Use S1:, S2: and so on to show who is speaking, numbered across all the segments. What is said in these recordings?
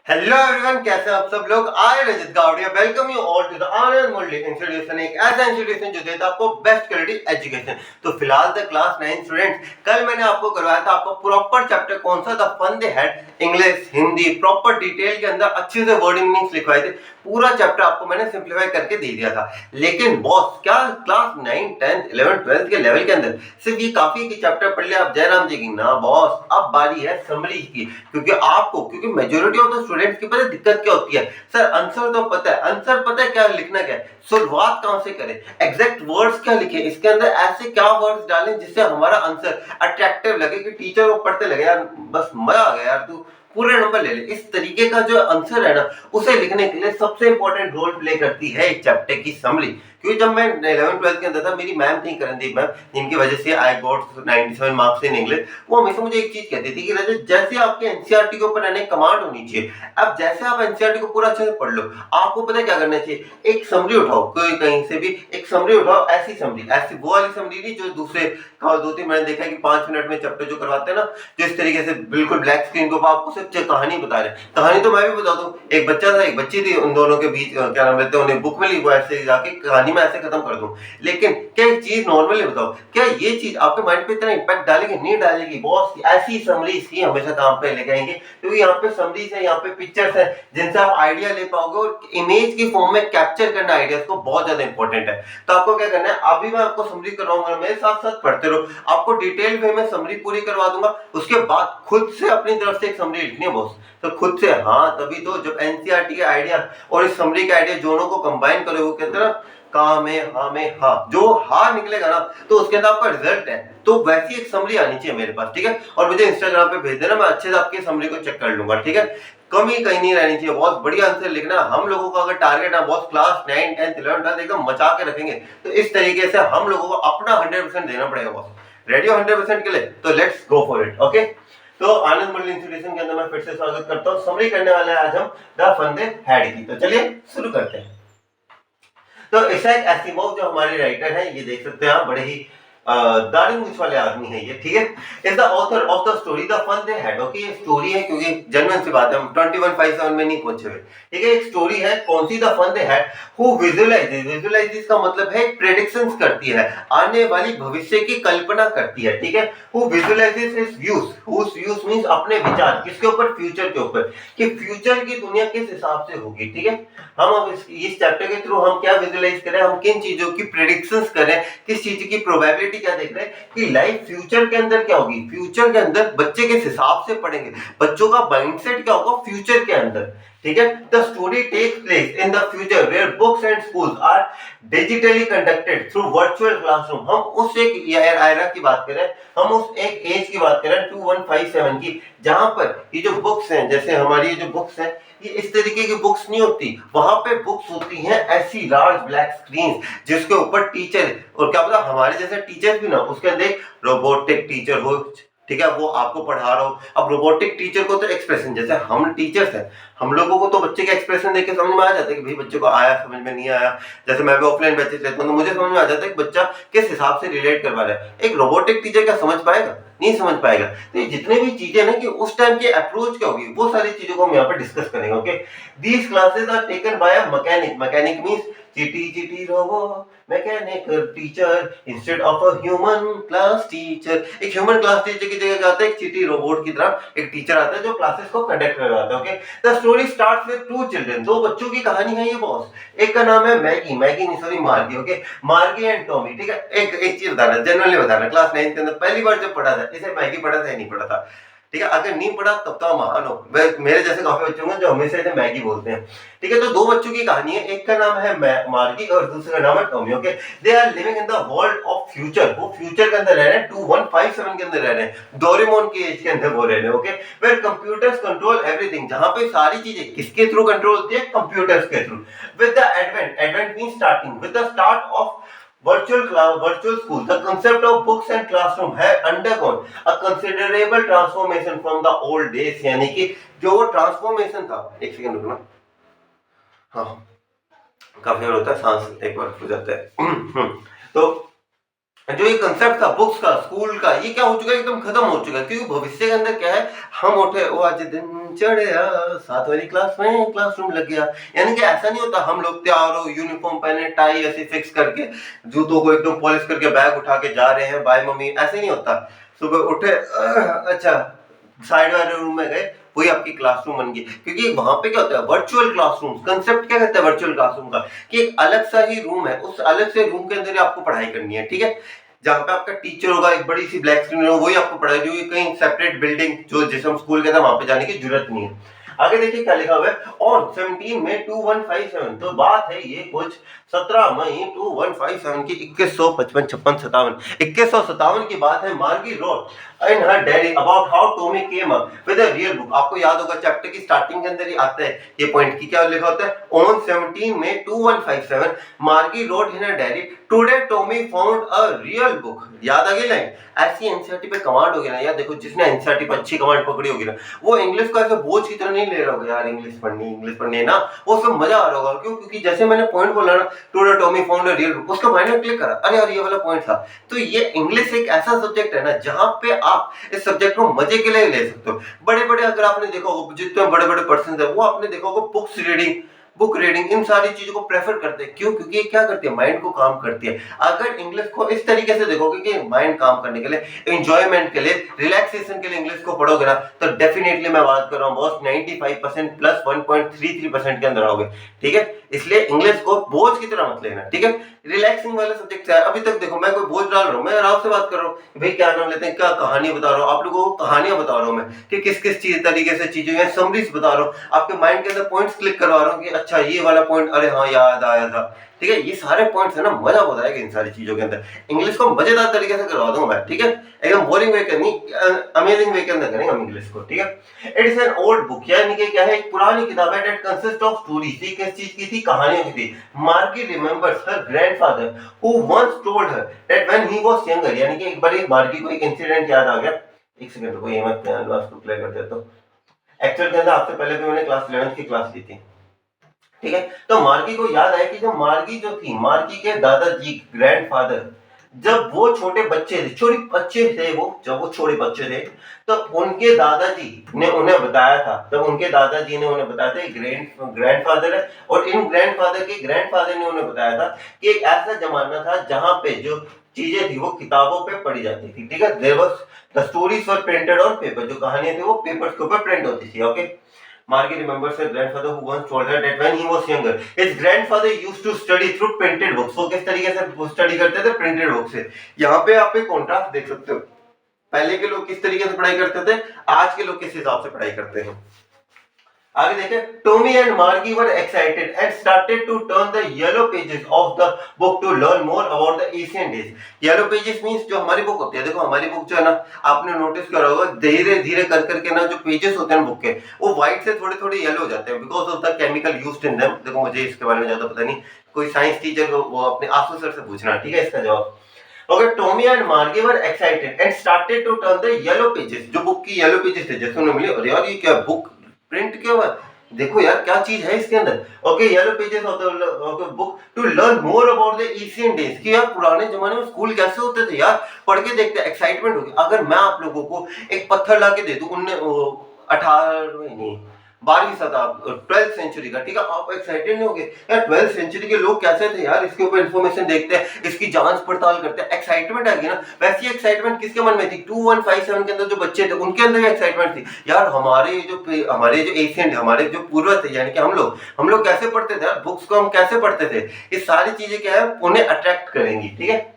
S1: Hello everyone, कैसे हैं आप सब लोग। I Rajat Gawadia welcome you all to the Anand Murli institution, एक ऐसा इंस्टीट्यूशन जो देता है आपको बेस्ट क्वालिटी एजुकेशन। तो फिलहाल द क्लास 9 स्टूडेंट्स, कल मैंने आपको करवाया था आपको प्रॉपर चैप्टर कौन सा, the fun they had English Hindi, proper detail के अंदर अच्छे से वर्डिंग मीनिंग्स लिखवाए थे। पूरा चैप्टर आपको मैंने सिंप्लीफाई करके दे दिया था। लेकिन बॉस, क्या क्लास 9 10 11 12 के लेवल के अंदर सिर्फ ये काफी कि चैप्टर पढ़ लिया आप जयराम जी की? ना बॉस, अब बारी है समरी की। क्योंकि मेजोरिटी ऑफ द स्टूडेंट्स की पता है दिक्कत क्या होती है। सर आंसर तो पता है, आंसर पता है क्या लिखना क्या है, शुरुआत कहां से करें, एग्जैक्ट वर्ड्स क्या लिखें, इसके अंदर ऐसे क्या वर्ड्स डालें जिससे हमारा आंसर अट्रैक्टिव लगे कि टीचर को पढ़ते लगे यार बस मजा आ गया यार, तू पूरे नंबर ले ले। इस तरीके का जो आंसर है ना, उसे लिखने के लिए सबसे इंपॉर्टेंट रोल प्ले करती है एक चैप्टर की समरी। क्योंकि जब मैं 11 12 के अंदर था, मेरी मैम थी करणदीप मैम, जिनकी वजह से I got 97 marks in English. वो हमेशा मुझे एक चीज कहती थी कि रजत, जैसे आपके एनसीईआरटी के ऊपर एक कमांड होनी चाहिए। अब जैसे आप एनसीईआरटी को पूरा अच्छे से पढ़ लो, आपको पता है क्या करना चाहिए, एक समरी उठाओ, कोई कहीं से भी एक समरी उठाओ, ऐसी समरी, ऐसी वो वाली समरी नहीं जो दूसरे का 2-3 मैंने देखा है कि 5 मिनट में चैप्टर जो करवाते हैं ना, जो इस तरीके से बिल्कुल ब्लैक स्क्रीन के ऊपर आपको सिर्फ कहानी बता रहे हैं। कहानी तो मैं भी बता दूं, एक बच्चा था एक बच्ची थी, उन दोनों के बीच क्या नाम लेते हैं, उन्हें बुक में लिखवा ऐसे जाके कहानी में ऐसे खत्म कर दूं। लेकिन क्या एक चीज नॉर्मली बताओ, क्या ये चीज आपके माइंड पे इतना इम्पैक्ट डालेगी? नहीं डालेगी बॉस। ऐसी समरीज ही हमेशा काम पे लेके आएंगे, क्योंकि यहाँ पे समरीज है, यहाँ पे पिक्चर्स है जिनसे आप आइडिया ले पाओगे, और इमेज की फॉर्म में कैप्चर करना आइडियाज को बहुत ज्यादा इंपॉर्टेंट है। तो आपको क्या करना है, अभी मैं आपको समरी करवाऊंगा, मेरे साथ साथ पढ़ते रहो, आपको डिटेल वे में समरी पूरी करवा दूंगा। उसके बाद खुद से अपनी तरफ से एक समरी लिखनी है बॉस। तो खुद से, हाँ तभी तो जब एनसीईआरटी के आइडिया और इस समरी के आइडिया दोनों को कंबाइन करोगे, वो कहते हैं ना का में हा, जो हा निकलेगा ना तो उसके अंदर आपका रिजल्ट है। तो वैसी एक समरी आनी चाहिए मेरे पास, ठीक है। और मुझे इंस्टाग्राम पे भेज देना, मैं अच्छे से आपकी समरी को चेक कर लूंगा, ठीक है। कमी कहीं नहीं रहनी चाहिए, बहुत बढ़िया आंसर लिखना। हम लोगों का अगर टारगेट है बहुत क्लास 9 10 11 12 एकदम मचा के रखेंगे, तो इस तरीके से हम लोगों को अपना 100% देना पड़ेगा बॉस। रेडी हो 100% के लिए? तो let's go for it, okay. तो आनंद मंडल इंस्टीट्यूशन के अंदर मैं फिर से स्वागत करता हूँ। समरी करने वाले हैं आज हम द फन दे हैड की। तो चलिए शुरू करते हैं। तो इसैक एसिमोव जो हमारे राइटर हैं, ये देख सकते हैं आप, बड़े ही दारुण मूछ वाले आदमी है ये, ठीक है। Is the author of the story the fun they had. Okay, ये स्टोरी है, क्योंकि जेन्युइन सी बात है, हम 2157 में नहीं पहुंचे हुए, ठीक है। एक स्टोरी है, कौन सी? The fun they had. Who visualises, visualises का मतलब है प्रेडिक्शंस करती है, आने वाली भविष्य की कल्पना करती है, ठीक है। Who visualises his views, whose views means अपने विचार, किसके ऊपर? फ्यूचर के ऊपर, कि फ्यूचर की दुनिया किस हिसाब से होगी, ठीक है। हम अब इस चैप्टर के थ्रू हम क्या विजुअलाइज करें, हम किन चीजों की प्रेडिक्शंस करें, किस चीज की प्रोबेबिलिटी क्या देख रहे हैं कि लाइफ फ्यूचर के अंदर क्या होगी, फ्यूचर के अंदर बच्चे किस हिसाब से पढ़ेंगे, बच्चों का माइंडसेट क्या होगा फ्यूचर के अंदर, ठीक है। The story takes place in the future where books and schools are digitally conducted through virtual classroom. हम उस एक एरा की बात करें, हम उस एक एज की बात करें 2157 की, जहां पर ये जो बुक्स हैं, जैसे हमारी ये जो बुक्स हैं, ये इस तरीके की बुक्स नहीं होती। वहां पे बुक्स होती हैं ऐसी लार्ज ब्लैक स्क्रीन, जिसके ऊपर टीचर, और क्या पता हमारे जैसे टीचर भी ना, उसके अंदर एक रोबोटिक टीचर हो, ठीक है, वो आपको पढ़ा रहा हो। अब रोबोटिक टीचर को तो एक्सप्रेशन, जैसे हम टीचर्स हैं, हम लोगों को तो बच्चे के एक्सप्रेशन देख के समझ में आ जाता है कि भाई बच्चे को आया, समझ में नहीं आया। जैसे मैं भी ऑफलाइन बैचेस लेता हूं, तो मुझे समझ में आ जाता है कि बच्चा किस हिसाब से रिलेट करवा रहा है। एक रोबोटिक टीचर क्या समझ पाएगा? नहीं समझ पाएगा। तो ये जितने भी चीजें ना, कि उस टाइम की अप्रोच क्या होगी, वो सारी चीजों को हम यहाँ पे डिस्कस करेंगे, okay. These classes are taken by a mechanic, mechanic means Chitti Chitti robo mechanical teacher instead of a human class teacher. एक ह्यूमन क्लास टीचर की जगह क्या आता है, एक चिटी रोबोट की तरह एक टीचर आता है जो क्लासेस को कंडक्ट करवाता है, okay. The story starts with two children, दो बच्चों की कहानी है ये बॉस। एक का नाम है मैगी, मैगी नहीं सॉरी मार्गी, ओके, मार्गी एंड टॉमी, ठीक है। एक चीज बताना, जनरली बताना, क्लास 9 के अंदर पहली बार जब पढ़ा था इसे मैगी पढ़ा था या नहीं पढ़ा था, ठीक है। अगर नहीं पढ़ा तब तो महान हो, मेरे जैसे काफी बच्चे होंगे जो हमेशा इसे मैगी बोलते हैं, ठीक है। तो दो बच्चों की कहानी है, एक का नाम है मार्गी और दूसरे का नाम है Tommy, okay. They are living in the world of future, वो फ्यूचर के अंदर रह रहे हैं, 2157 के अंदर रह रहे हैं, डोरेमोन की एज के अंदर वो रह रहे हैं, okay. Where computers control everything, जहां पे सारी चीजें किसके थ्रू कंट्रोल होती है? कंप्यूटर्स के through. With the advent, advent means starting, with the start of virtual school, the concept of books and classroom have undergone a considerable transformation from the old days। यानी कि जो वो transformation था, एक second रुकना, हाँ काफी बार होता है सांस एक बार हो जाता है तो जो ये कंसेप्ट था बुक्स का, स्कूल का, ये क्या हो चुका है, एकदम खत्म हो चुका है। क्योंकि भविष्य के अंदर क्या है, हम उठे वो आज दिन चढ़िया, 7 वाली क्लास में क्लासरूम लग गया। यानी कि ऐसा नहीं होता हम लोग तैयार हो, यूनिफॉर्म पहने, टाई ऐसे फिक्स करके, जूतों को एकदम पॉलिश करके बैग उठा के जा रहे हैं, बाय मम्मी, ऐसे नहीं होता। सुबह उठे, अच्छा, साइड वाले रूम में गए, वही आपकी क्लासरूम बन गई। क्योंकि वहां पे क्या होता है, वर्चुअल क्लासरूम, कंसेप्ट क्या कहता है वर्चुअल क्लासरूम का, कि एक अलग सा ही रूम है, उस अलग से रूम के अंदर ही आपको पढ़ाई करनी है, ठीक है। जहाँ पे आपका टीचर होगा, एक बड़ी सी ब्लैक स्क्रीन होगा, वही आपको पढ़ाई होगी, कहीं सेपरेट बिल्डिंग जो जिसे हम स्कूल कहते हैं वहां पे जाने की जरूरत नहीं है। आगे देखिए क्या लिखा हुआ है, ऑन 17 मई 2157, तो बात है ये कुछ 17 मई 2157 की, 2155 56 57 2157 की बात है। मार्गी road in her diary about how Tommy came up with a real book. आपको याद होगा चैप्टर की स्टार्टिंग के अंदर ही आता है ये पॉइंट, की क्या लिखा होता है, ऑन 17 मई 2157 मार्गी road in her diary today Tommy found a real book. याद आ गई लाइन। ऐसी एनसीईआरटी पे कमांड होगी ना यार, देखो जिसने एनसीईआरटी पे अच्छी कमांड पकड़ी होगी ना, वो इंग्लिश को ऐसे बोझ की तरह नहीं ले रहा होगा, यार इंग्लिश पढ़नी है ना, वो उसमें मजा आ रहा होगा। क्यों? क्योंकि जैसे मैंने पॉइंट बोला ना, today Tommy found a real book, उसका माइंड में क्लिक करा, अरे यार ये वाला पॉइंट था। तो ये इंग्लिश एक ऐसा सब्जेक्ट है ना, जहां पे आप इस सब्जेक्ट को मजे के लिए ले सकते हो। बड़े बड़े अगर आपने देखा होगा, जितने बड़े बड़े पर्सन है, वो आपने देखा होगा बुक रीडिंग इन सारी चीजों को प्रेफर करते हैं। क्यों? क्योंकि ये क्या करती है, माइंड को काम करती है। अगर इंग्लिश को इस तरीके से देखोगे कि माइंड काम करने के लिए, एंजॉयमेंट के लिए, रिलैक्सेशन के लिए इंग्लिश को पढ़ोगे ना, तो डेफिनेटली मैं बात कर रहा हूँ बॉस 95% प्लस 1.33% के अंदर आओगे, ठीक है। इसलिए इंग्लिश को बोझ की तरह मत लेना, ठीक है। रिलैक्सिंग वाला सब्जेक्ट है। अभी तक देखो मैं कोई बोझ डाल रहा हूँ, मैं आराम से बात कर रहा हूँ, भाई क्या नाम लेते हैं, क्या कहानी बता रहा हूँ आप लोगों को, कहानियां बता रहा हूँ मैं, कि किस किस चीज तरीके से चीजें हैं, समरीज बता रहा हूँ, आपके माइंड के अंदर पॉइंट्स क्लिक करवा रहा हूँ कि अच्छा ये वाला पॉइंट, अरे हाँ याद आया था, ठीक है। ये सारे पॉइंट्स है ना, मजा बहुत आएगा इन सारी चीजों के अंदर। इंग्लिश को मजेदार तरीके से करवा दूंगा मैं, ठीक है। एकदम बोरिंग वे करनी, अमेजिंग वे के अंदर करेंगे हम इंग्लिश को, ठीक है। It is an old book, यानी कि क्या है, एक पुरानी किताब है, दैट कंसिस्ट ऑफ स्टोरीज, ये किस चीज की थी, कहानियों की थी। Margie remembers her grandfather who once told her that when he was younger, यानी कि एक बार मार्गी को एक इंसिडेंट याद आ गया। एक सेकंड रुको, ये मैं क्लास को प्ले कर देता हूं। एक्चुअल के अंदर आपसे पहले भी मैंने क्लास 11th की क्लास ली थी, ठीक है। तो मार्गी को याद आया कि जब मार्गी जो थी, मार्गी के दादाजी ग्रैंडफादर, जब वो छोटे बच्चे थे, छोटे बच्चे थे वो, जब वो छोटे बच्चे थे, तो उनके दादाजी ने उन्हें बताया था, जब उनके दादाजी ने उन्हें बताया था, ग्रैंडफादर है, और इन ग्रैंडफादर के ग्रैंडफादर ने उन्हें बताया था कि एक ऐसा जमाना था जहां पे जो चीजें थी वो किताबों पे पढ़ी जाती थी, ठीक है। There was the stories were printed on paper, जो कहानियां थी वो पेपर्स के ऊपर प्रिंट होती थी, okay. Margie remembers her grandfather who once told her that when he was younger, his grandfather used to study through printed books. वो किस तरीके से स्टडी करते थे, प्रिंटेड बुक से। यहाँ पे आप एक कॉन्ट्रास्ट देख सकते हो, पहले के लोग किस तरीके से पढ़ाई करते थे, आज के लोग किस हिसाब से पढ़ाई करते हैं। आगे देखें, Tommy and Margie were excited and started to turn the yellow pages of the book to learn more about the Asian days. Yellow pages means जो हमारी बुक होती है, देखो हमारी बुक जो है ना, आपने नोटिस करा होगा, धीरे धीरे कर करके ना जो पेजेस होते हैं बुक के, वो व्हाइट से थोड़े थोड़े येलो हो जाते हैं, because of the chemical used in them. देखो मुझे इसके बारे में ज्यादा पता नहीं, कोई साइंस टीचर को वो अपने आंसू सर से पूछना, ठीक है, इसका जवाब। Okay, Tommy and Margie were excited and started to turn the yellow pages, जो बुक की येलो पेजेस थे, जैसे उन्हें मिले, अरे यार ये क्या बुक प्रिंट किया हुआ है, देखो यार क्या चीज है इसके अंदर। Okay, yellow pages of the book to learn more about the Asian days, कि यार पुराने जमाने में स्कूल कैसे होते थे यार, पढ़ के देखते, एक्साइटमेंट होगी। अगर मैं आप लोगों को एक पत्थर ला के दे दूं, 18वीं नहीं 12वीं शताब्दी 12th सेंचुरी का, ठीक है, आप एक्साइटेड नहीं होगे यार, 12th सेंचुरी के लोग कैसे थे यार, इसके ऊपर इंफॉर्मेशन देखते हैं, इसकी जांच पड़ताल करते हैं, एक्साइटमेंट आएगी ना। वैसी एक्साइटमेंट किसके मन में थी, 2157 के अंदर जो बच्चे थे उनके अंदर भी एक्साइटमेंट थी यार। हमारे जो एशियंट, हमारे जो पूर्वज थे, यानी कि हम लोग कैसे पढ़ते थे यार, बुक्स को हम कैसे पढ़ते थे, ये सारी चीजें क्या है, उन्हें अट्रैक्ट करेंगी, ठीक है।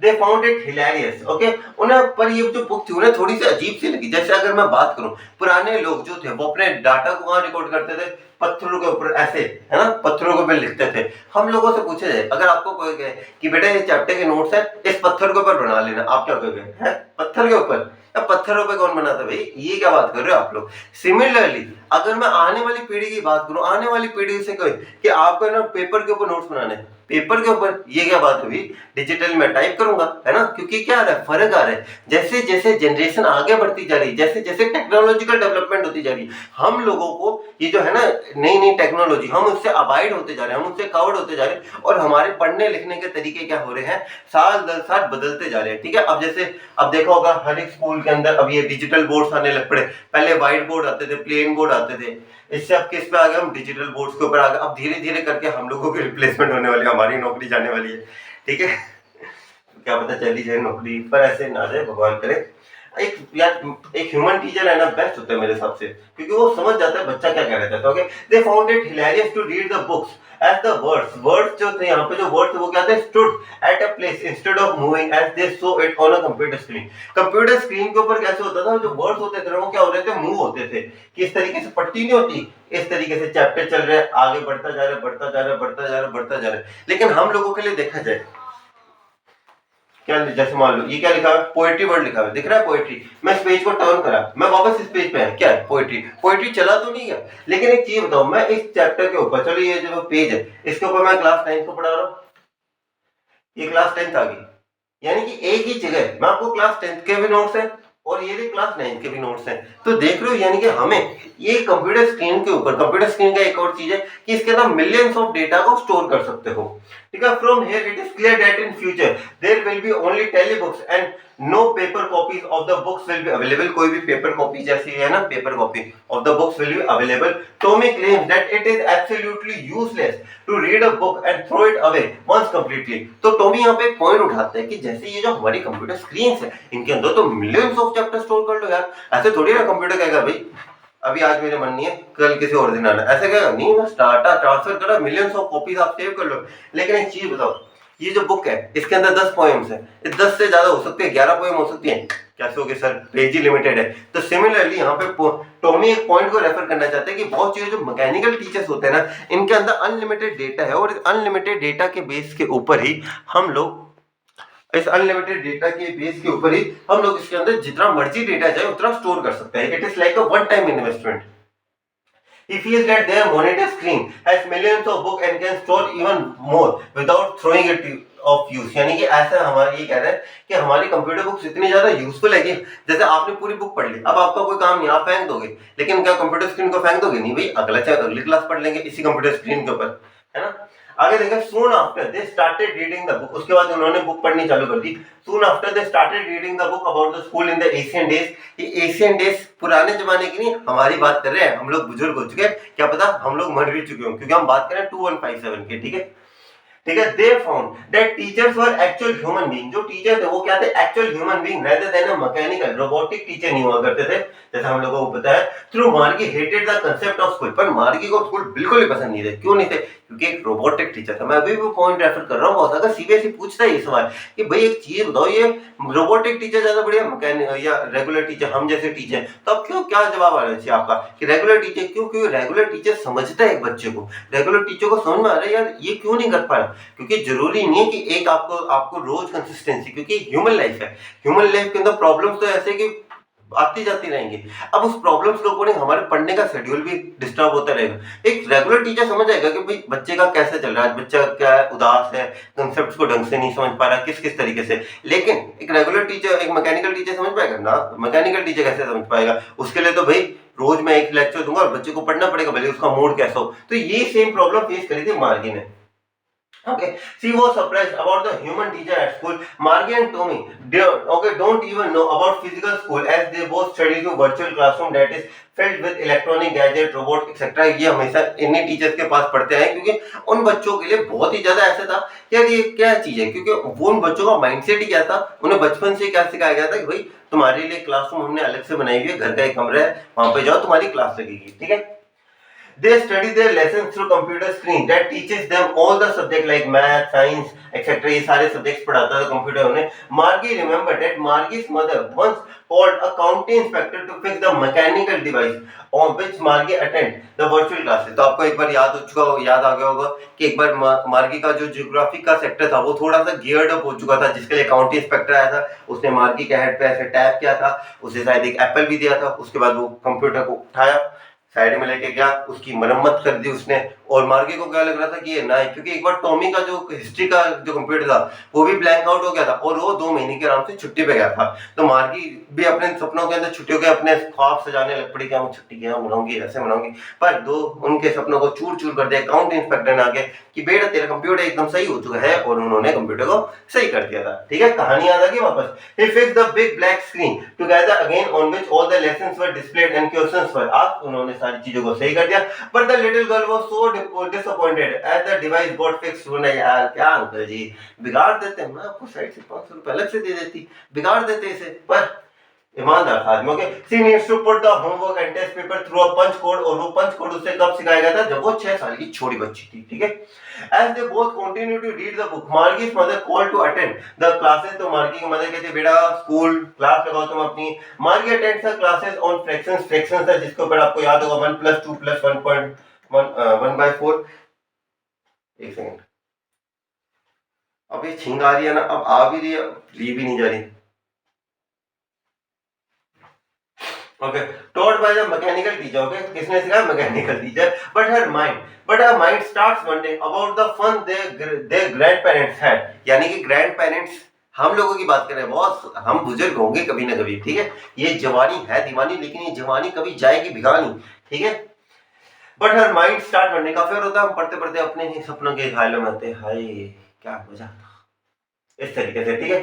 S1: They found it hilarious, okay? उन्हें पर ये जो बुक थी उन्हें थोड़ी सी अजीब सी लगी। जैसे अगर मैं बात करूं, पुराने लोग जो थे वो अपने डाटा को कहाँ रिकॉर्ड करते थे, पत्थरों के ऊपर, ऐसे है ना, पत्थरों के ऊपर लिखते थे। हम लोगों से पूछे जाए, अगर आपको कोई कहे कि बेटा ये चैप्टर के नोट्स है, इस पत्थर के ऊपर बना लेना, आप क्या कहोगे, है पत्थर के ऊपर, या पत्थरों पे कौन बनाता भाई? ये क्या बात कर रहे हो आप लोग? सिमिलरली अगर मैं आने वाली पीढ़ी की बात करूं, आने वाली पीढ़ी से कहे कि आपको ना पेपर के ऊपर नोट्स बनाने हैं, पेपर के ऊपर, ये क्या बात हुई? डिजिटल में टाइप करूंगा, है ना? क्योंकि क्या आ रहा है, फर्क आ रहा है। जैसे जैसे जनरेशन आगे बढ़ती जा रही है, जैसे जैसे टेक्नोलॉजिकल डेवलपमेंट होती जा रही है, हम लोगों को ये जो है ना नई नई टेक्नोलॉजी, हम उससे अवॉइड होते जा रहे हैं, हम उससे कवर्ड होते जा रहे हैं, और हमारे पढ़ने लिखने के तरीके क्या हो रहे हैं, साल दर साल बदलते जा रहे हैं। ठीक है, अब जैसे अब देखा होगा हर एक स्कूल के अंदर अब ये डिजिटल बोर्ड्स आने लग पड़े। पहले व्हाइट बोर्ड आते थे, प्लेन बोर्ड आते थे, इससे अब किस पे आ गए हम, डिजिटल बोर्ड्स के ऊपर आ गए। अब धीरे धीरे करके हम लोगों की रिप्लेसमेंट होने वाली है, हमारी नौकरी जाने वाली है। ठीक है, क्या पता चली जाए नौकरी, पर ऐसे ना जाए, भगवान करे। एक यार एक ह्यूमन टीचर है ना, बेस्ट होता है मेरे हिसाब से, क्योंकि वो समझ जाता है बच्चा क्या कहना चाहता है। Okay, they found it hilarious to read the books as the words जो थे, यहाँ पे जो वर्ड्स वो क्या थे, stood at a place instead of moving as they saw it on a computer screen. Computer screen के ऊपर कैसे होता था, जो वर्ड्स होते थे वो क्या हो रहे थे, मूव होते थे। किस तरीके से, पट्टी नहीं होती, इस तरीके से चैप्टर चल रहा है, आगे बढ़ता जा रहा है, बढ़ता जा रहा है, बढ़ता जा रहा है, बढ़ता जा रहा है। लेकिन हम लोगों के लिए देखा जाए क्या, जैसे मान लो ये क्या लिखा है, पोएट्री वर्ड लिखा है, दिख रहा है पोएट्री। मैं इस पेज को टर्न करा, मैं वापस इस पेज पे है, क्या है, पोएट्री। पोएट्री चला तो नहीं गया, लेकिन एक चीज बताओ, मैं इस चैप्टर के ऊपर, चलो ये जो पेज है इसके ऊपर मैं क्लास 9 को पढ़ा रहा हूँ, ये क्लास 10 आ गई, यानी कि एक ही जगह मैं आपको क्लास 10 के भी नोट्स है और ये भी क्लास 9 के भी नोट्स हैं। तो देख रहे हो, यानी कि हमें ये कंप्यूटर स्क्रीन के ऊपर, कंप्यूटर स्क्रीन का एक और चीज है कि इसके अंदर मिलियंस ऑफ डेटा को स्टोर कर सकते हो। ठीक है, from here it is clear that in future there will be only tele books and no paper copies of the books will be available. कोई भी पेपर कॉपी जैसी है ना, paper copy of the books will be available. Tommy claims that it is absolutely useless to read a book and throw it away once completely. तो Tommy यहाँ पे एक point उठाता है कि जैसे ये जो हमारी कंप्यूटर स्क्रीन है, इनके अंदर तो मिलियंस ऑफ चैप्टर स्टोर कर लो यार। ऐसे थोड़ी ना कंप्यूटर कहेगा भाई अभी आज मेरे मन नहीं है, कल किसी और दिन आना, ऐसे कहेगा नहीं, बस डाटा ट्रांसफर करा, मिलियंस ऑफ कॉपीज आप सेव कर लो। लेकिन एक चीज बताओ, ये जो बुक है इसके अंदर 10 पोएम्स है, 10 से ज्यादा हो सकते हैं, 11 पोएम हो सकती हैं, कैसे होगी सर, पेज ही लिमिटेड है। तो सिमिलरली यहाँ पे टॉमी एक पॉइंट को रेफर करना चाहते हैं कि बहुत चीजें जो मैकेनिकल टीचर्स होते हैं ना, इनके अंदर अनलिमिटेड डेटा है, और इस अनलिमिटेड डेटा के बेस के ऊपर ही हम लोग, इस अनलिमिटेड डेटा के बेस के ऊपर ही हम लोग इसके अंदर जितना मर्जी डेटा जाए उतना स्टोर कर सकते हैं। It is like a one time investment. He feels that their monitor screen has millions of books and can store even more without throwing it of use। यानी कि ऐसा हमारा ये कह रहा है कि हमारी कंप्यूटर बुक्स इतनी ज्यादा यूजफुल है कि जैसे आपने पूरी बुक पढ़ ली, अब आपका कोई काम नहीं, आप फेंक दोगे, लेकिन क्या कंप्यूटर स्क्रीन को फेंक दोगे? नहीं भाई, अगली क्लास पढ़ लेंगे इसी कंप्यूटर स्क्रीन के ऊपर, है ना। आगे देखा, soon after they started reading the book, उसके बाद उन्होंने बुक पढ़नी चालू कर दी। Soon after they started reading the book about the school in the Asian days. ये एशियन डेज पुराने जमाने की नहीं, हमारी बात कर रहे हैं, हम लोग बुजुर्ग हो चुके हैं, क्या पता हम लोग मर भी चुके हों, क्योंकि हम बात कर रहे हैं 2157 के। ठीक है, ठीक है, they found that teachers were actual human being. जो टीचर थे वो क्या थे, actual human being rather than a mechanical robotic teacher नहीं हुआ करते थे, जैसा हम लोगों को पता है। थ्रू मार्गी hated the concept of school, पर मार्गी को स्कूल बिल्कुल ही पसंद नहीं थे। क्यों नहीं थे? क्योंकि एक रोबोटिक टीचर था। मैं अभी भी पॉइंट रेफर कर रहा हूँ, बहुत अगर सीबीएसई पूछता है ये सवाल कि भाई एक चीज बताओ, ये रोबोटिक टीचर ज्यादा बढ़िया मैकेनिकल या रेगुलर टीचर, हम जैसे टीचर, तो अब क्यों, क्या जवाब आना चाहिए आपका कि रेगुलर टीचर क्यों? क्योंकि रेगुलर टीचर समझता है एक बच्चे को, रेगुलर टीचर को समझ में आ रहा है यार ये क्यों नहीं कर पा रहा, क्योंकि जरूरी नहीं है कि एक आपको रोज कंसिस्टेंसी, क्योंकि ह्यूमन लाइफ है, ह्यूमन लाइफ के अंदर प्रॉब्लम्स तो ऐसे कि आती जाती रहेंगी। अब उस प्रॉब्लम्स के अकॉर्डिंग हमारे पढ़ने का शेड्यूल भी डिस्टर्ब होता रहेगा। एक रेगुलर टीचर समझ जाएगा कि भाई बच्चे का कैसे चल रहा है, बच्चा क्या है, उदास है, कंसेप्ट्स को ढंग से नहीं समझ पा रहा, किस किस तरीके से। लेकिन एक रेगुलर टीचर, एक मैकेनिकल टीचर समझ पाएगा ना? मैकेनिकल टीचर कैसे समझ पाएगा? उसके लिए तो भाई रोज मैं एक लेक्चर दूंगा और बच्चे को पढ़ना पड़ेगा, भले उसका मूड कैसा हो। तो ये सेम प्रॉब्लम फेस करी थी मार्गी ने। Okay, she was surprised about the human teacher at school. Margie and Tommy, don't even know about physical school as they both study through virtual classroom that is filled with electronic gadget, robot, etc. ये हमेशा इन्हीं teachers के पास पढ़ते हैं, क्योंकि उन बच्चों के लिए बहुत ही ज्यादा ऐसा था कि यार ये क्या चीज है, क्योंकि वो उन बच्चों का माइंडसेट ही क्या था, उन्हें बचपन से क्या सिखाया गया था कि भाई तुम्हारे लिए क्लासरूम हमने अलग से बनाई हुई है, घर का एक कमरा है, वहां पे जाओ तुम्हारी क्लास लगेगी। ठीक है, They study their lessons through computer screen that teaches them all the subject like math, science, etc. ये सारे subjects पढ़ाता था computer उन्हें. Margie remembered that Margie's mother once called a county inspector to fix the mechanical device on which Margie attended the virtual classes. तो आपको एक बार याद आ गया होगा कि एक बार मार्गी का जो ज्योग्राफी का सेक्टर था वो थोड़ा सा गियर्ड अप हो चुका था, जिसके लिए काउंटी इंस्पेक्टर आया था. उसने मार्गी के हेड पे ऐसे टैप किया था, उसे शायद एक एप्पल भी दिया था. उसके बाद वो कंप्यूटर को उठाया, साइड में लेके गया, उसकी मरम्मत कर दी उसने. और मार्गी को क्या लग रहा था कि ये ना है, क्योंकि एक बार टॉमी का जो हिस्ट्री का जो कंप्यूटर था वो भी ब्लैंक आउट हो गया था और वो 2 महीने के आराम से छुट्टी पे गया था. तो मार्गी भी अपने सपनों के अंदर छुट्टियों के अपने ख्वाब सजाने लग पड़ी कि हम छुट्टी क्या मनाऊंगी, ऐसे मनाऊंगी. पर उनके सपनों को चूर चूर कर दिया काउंटी इंस्पेक्टर ने आके कि बेटा तेरा कंप्यूटर एकदम सही हो चुका है, और उन्होंने कंप्यूटर को सही कर दिया था. ठीक है, कहानी याद आ गई वापस. He fixed the big black screen together again on which all the lessons were displayed and questions were asked. उन्होंने सारी चीजों को सही कर दिया. But the little girl was so disappointed as the device got fixed. उन्हें यार क्या अंकल जी बिगाड़ देते, मैं आपको साइड से 500 रुपए अलग से दे देती, बिगाड़ देते इसे. पर ईमानदार आदमी के she needs to put the homework and test paper through a punch code. और वो पंच कोड उससे कब सिखाया गया था, जब वो 6 साल की छोटी बच्ची थी. ठीक है, as they both continue to read the book, Margie's mother called to attend the classes. तो मार्गी की मदर कहती है बेटा स्कूल क्लास लगाओ तुम अपनी. Margie attends the classes on fractions है, जिसके ऊपर आपको याद होगा 1 + 2 + 1.1/4. एक सेकंड, अब ये छिंग आ रही है ना, अब आ भी रही है, ली भी नहीं जा रही. Okay, taught by the mechanical teacher. Okay, किसने सिखाया, mechanical teacher. But her mind starts wondering about the fun their grandparents had. यानी कि grandparents हम लोगों की बात कर रहे हैं बॉस, हम बुजुर्ग होंगे कभी ना कभी. ठीक है, ये जवानी है दीवानी, लेकिन ये जवानी कभी जाएगी भिगानी. ठीक है, but her mind start wondering. का फिर होता है हम पढ़ते पढ़ते अपने ही सपनों के ख्यालों में आते हैं, हाय क्या मजा, इस तरीके से. ठीक है,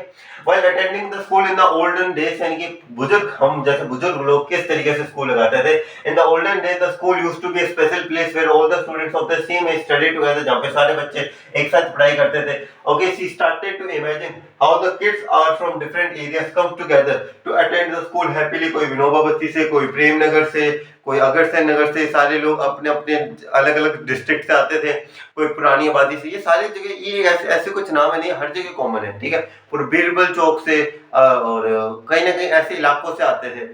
S1: while attending the school in the olden days, यानी कि बुजुर्ग, हम जैसे बुजुर्ग लोग किस तरीके से स्कूल लगाते थे. in the olden days the school used to be a special place where all the students of the same age studied together, जहाँ पे सारे बच्चे एक साथ पढ़ाई करते थे. okay, she started to imagine how the kids are from different areas come together to attend the school happily. कोई विनोबा बस्ती से, कोई प्रेम नगर से, कोई अगरसेन नगर से, सारे लोग अपने अपने अलग अलग डिस्ट्रिक्ट से आते थे, कोई पुरानी आबादी से. ये सारी जगह ये ऐसे कुछ नाम है नहीं, हर जगह कॉमन है. ठीक है, और बीरबल चौक से और कहीं ना कहीं ऐसे इलाकों से आते थे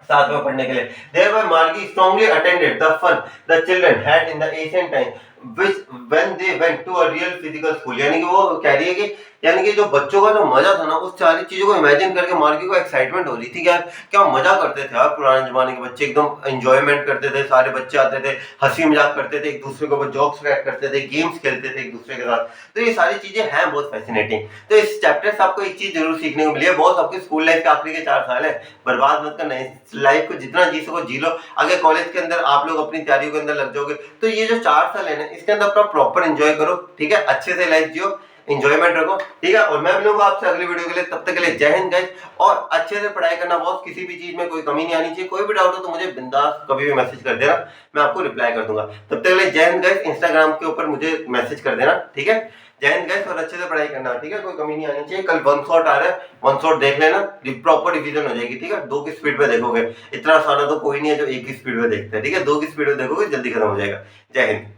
S1: साथ में पढ़ने के लिए. Thereby Margie strongly attended the fun the children had in the ancient time, which when they went to a real physical school. यानी कि वो कह रही है कि यानी कि जो बच्चों का जो मजा था ना, उस सारी चीजों को इमेजिन करके मार्गी को एक्साइटमेंट हो रही थी कि यार क्या मजा करते थे यार, पुराने जमाने के बच्चे एकदम एंजॉयमेंट करते थे, सारे बच्चे आते थे, हंसी मजाक करते थे, एक दूसरे के ऊपर जोक्स क्रैक करते थे, गेम्स खेलते थे एक दूसरे के साथ. तो ये सारी चीजें हैं बहुत फैसिनेटिंग. तो इस चैप्टर से आपको एक चीज जरूर सीखने को मिली है, बहुत आपकी स्कूल लाइफ के आखिरी के 4 साल है, बर्बाद मत करना. लाइफ को जितना जी सको जी लो. अगर कॉलेज के अंदर आप लोग अपनी तैयारियों के अंदर लग जाओगे तो ये जो 4 साल है ना, इसके अंदर अपना प्रॉपर एंजॉय करो. ठीक है, अच्छे से लाइफ जियो, एंजॉयमेंट रखो. ठीक है, और मैं मिलूंगा आपसे अगली वीडियो के लिए. तब तक के लिए जय हिंद गाइस, और अच्छे से पढ़ाई करना बॉस. किसी भी चीज में कोई कमी नहीं आनी चाहिए. कोई भी डाउट हो तो मुझे बिंदास कभी भी मैसेज कर देना, मैं आपको रिप्लाई कर दूंगा. तब तक के लिए जय हिंद गाइस. इंस्टाग्राम के ऊपर मुझे मैसेज कर देना. ठीक है, जय हिंद गाइस, और अच्छे से पढ़ाई करना. ठीक है, कोई कमी नहीं आनी चाहिए. कल 1 शॉट आ रहा है, 1 शॉट देख लेना, प्रॉपर रिवीजन हो जाएगी. ठीक है, 2 की स्पीड पे देखोगे, इतना आसान तो कोई नहीं है जो 1 की स्पीड पे देखता है. ठीक है, 2 की स्पीड पे देखोगे जल्दी खत्म हो जाएगा. जय हिंद.